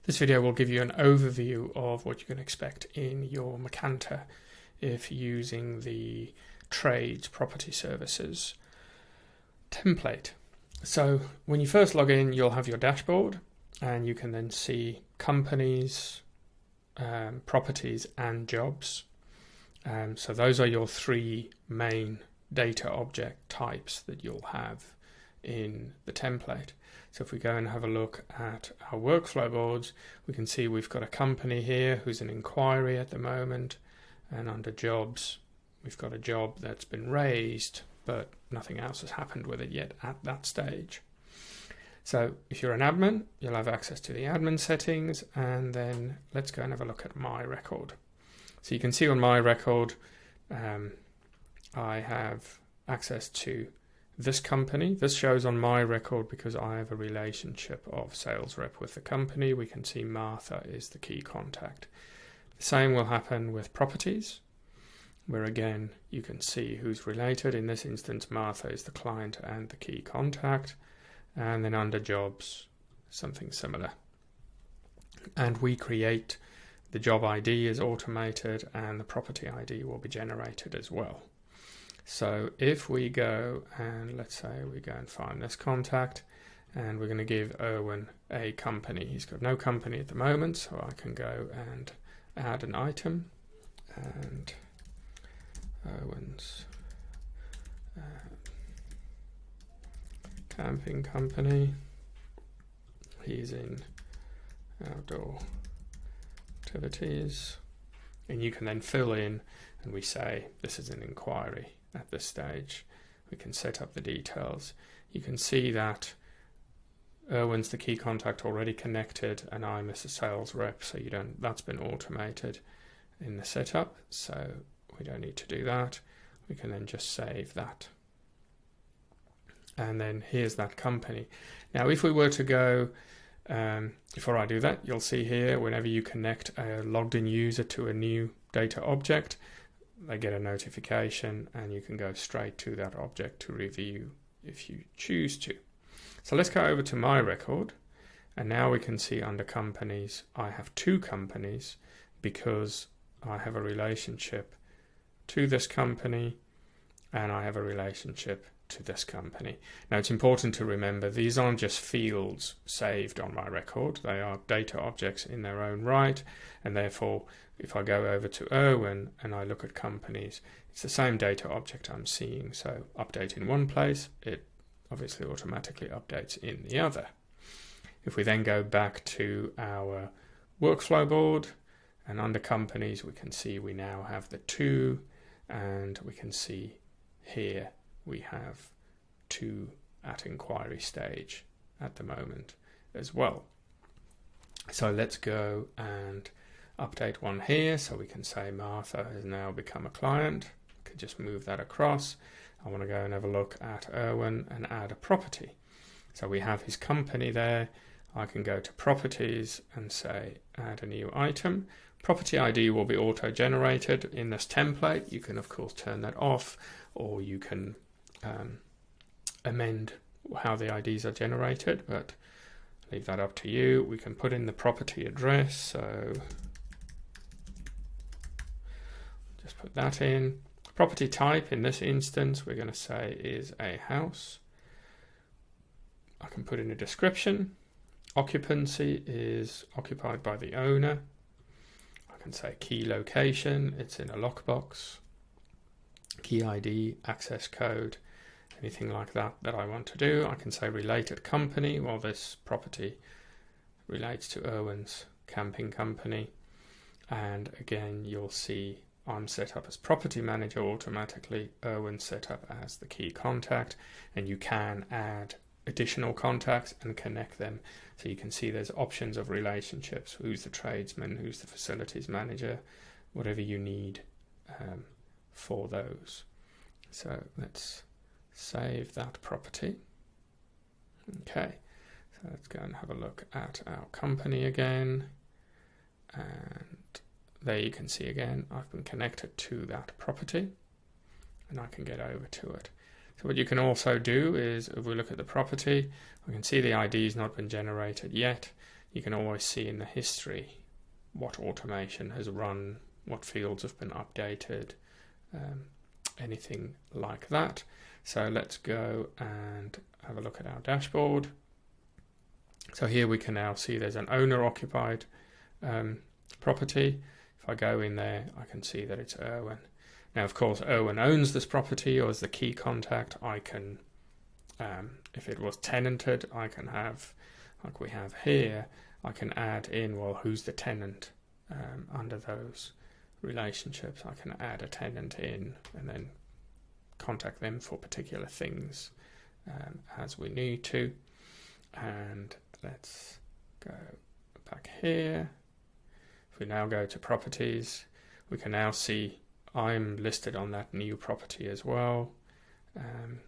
This video will give you an overview of what you can expect in your Macanta if using the Trades Property Services template. So when you first log in, you'll have your dashboard and you can then see companies, properties and jobs. So those are your three main data object types that you'll have in the template. So if we go and have a look at our workflow boards, we can see we've got a company here who's an inquiry at the moment, and under jobs we've got a job that's been raised but nothing else has happened with it yet at that stage. So if you're an admin, you'll have access to the admin settings, and then let's go and have a look at my record. So you can see on my record I have access to this company. This shows on my record because I have a relationship of sales rep with the company. We can see Martha is the key contact. The same will happen with properties, where again you can see who's related. In this instance, Martha is the client and the key contact. And then under jobs, something similar. And we create the job ID is automated and the property ID will be generated as well. So if we go and let's say we go and find this contact, and we're going to give Erwin a company. He's got no company at the moment, so I can go and add an item, and Erwin's camping company. He's in outdoor activities, and you can then fill in, and we say this is an inquiry. At this stage we can set up the details. You can see that Erwin's the key contact already connected and I'm a sales rep, so that's been automated in the setup, so we don't need to do that. We can then just save that, and then here's that company. Now if we were to go before I do that, you'll see here whenever you connect a logged in user to a new data object, they get a notification and you can go straight to that object to review if you choose to. So let's go over to my record, and now we can see under companies I have two companies because I have a relationship to this company and I have a relationship to this company. Now it's important to remember these aren't just fields saved on my record, they are data objects in their own right, and therefore if I go over to Erwin and I look at companies, it's the same data object I'm seeing. So update in one place, it obviously automatically updates in the other. If we then go back to our workflow board and under companies, we can see we now have the two, and we can see here we have two at inquiry stage at the moment as well. So let's go and update one here, so we can say Martha has now become a client. I can just move that across. I want to go and have a look at Erwin and add a property. So we have his company there. I can go to properties and say add a new item. Property ID will be auto-generated in this template. You can of course turn that off, or you can amend how the IDs are generated, but leave that up to you. We can put in the property address, so just put that in. Property type in this instance we're going to say is a house. I can put in a description. Occupancy is occupied by the owner. I can say key location, it's in a lockbox. Key ID, access code, anything like that I want to do. I can say related company. Well, this property relates to Erwin's camping company, and again you'll see I'm set up as property manager automatically, Erwin's set up as the key contact, and you can add additional contacts and connect them. So you can see there's options of relationships, who's the tradesman, who's the facilities manager, whatever you need for those. So let's save that property. Okay, so let's go and have a look at our company again, and there you can see again I've been connected to that property and I can get over to it. So what you can also do is, if we look at the property, we can see the ID has not been generated yet. you can always see in the history what automation has run, what fields have been updated, anything like that. So let's go and have a look at our dashboard. So here we can now see there's an owner-occupied property. If I go in there, I can see that it's Erwin. Now, of course, Erwin owns this property or is the key contact. I can, if it was tenanted, I can have, like we have here, I can add in, well, who's the tenant under those relationships. I can add a tenant in and then contact them for particular things as we need to. And let's go back here. If we now go to properties, we can now see I'm listed on that new property as well. And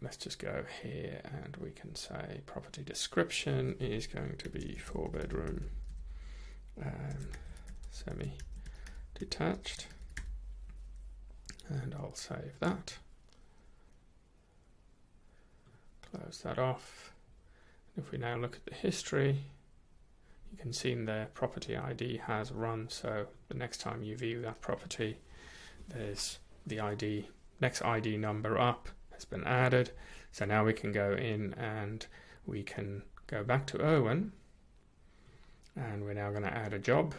let's just go here and we can say property description is going to be 4-bedroom semi-detached, and I'll save that, close that off. If we now look at the history, you can see in there property ID has run, so the next time you view that property, there's the ID, next ID number up has been added. So now we can go in and we can go back to Erwin, and we're now going to add a job.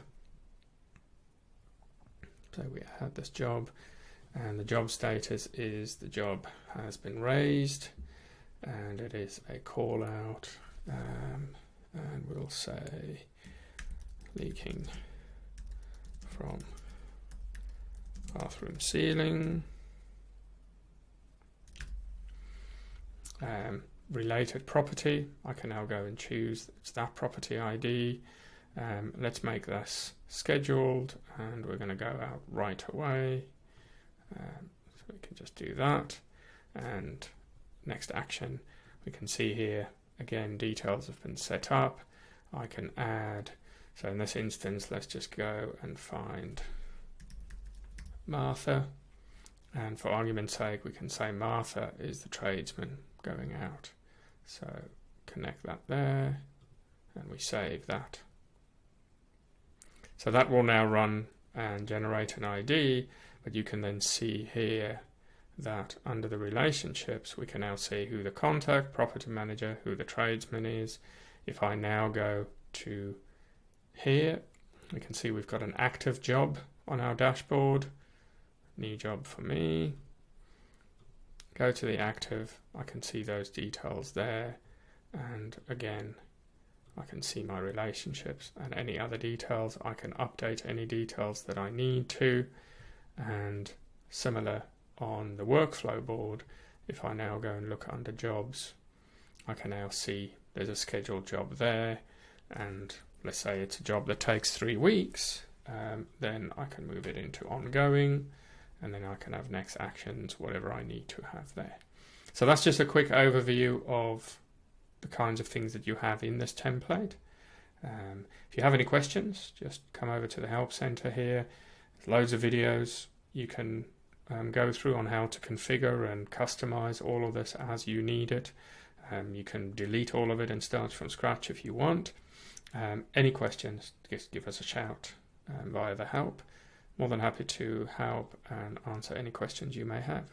So we add this job, and the job status is the job has been raised, and it is a call out, and we'll say leaking from bathroom ceiling. Related property, I can now go and choose it's that property ID. Let's make this scheduled, and we're going to go out right away. So we can just do that, and next action, we can see here again details have been set up. I can add, so in this instance let's just go and find Martha, and for argument's sake we can say Martha is the tradesman going out. So connect that there, and we save that. So that will now run and generate an ID, but you can then see here that under the relationships we can now see who the contact, property manager, who the tradesman is. If I now go to here, we can see we've got an active job on our dashboard, new job for me. Go to the active, I can see those details there, and again I can see my relationships and any other details. I can update any details that I need to, and similar on the workflow board, if I now go and look under jobs, I can now see there's a scheduled job there, and let's say it's a job that takes 3 weeks, then I can move it into ongoing, and then I can have next actions, whatever I need to have there. So that's just a quick overview of the kinds of things that you have in this template. If you have any questions, just come over to the Help Center here. There's loads of videos you can go through on how to configure and customize all of this as you need it. You can delete all of it and start from scratch if you want. Any questions, just give us a shout via the help. More than happy to help and answer any questions you may have.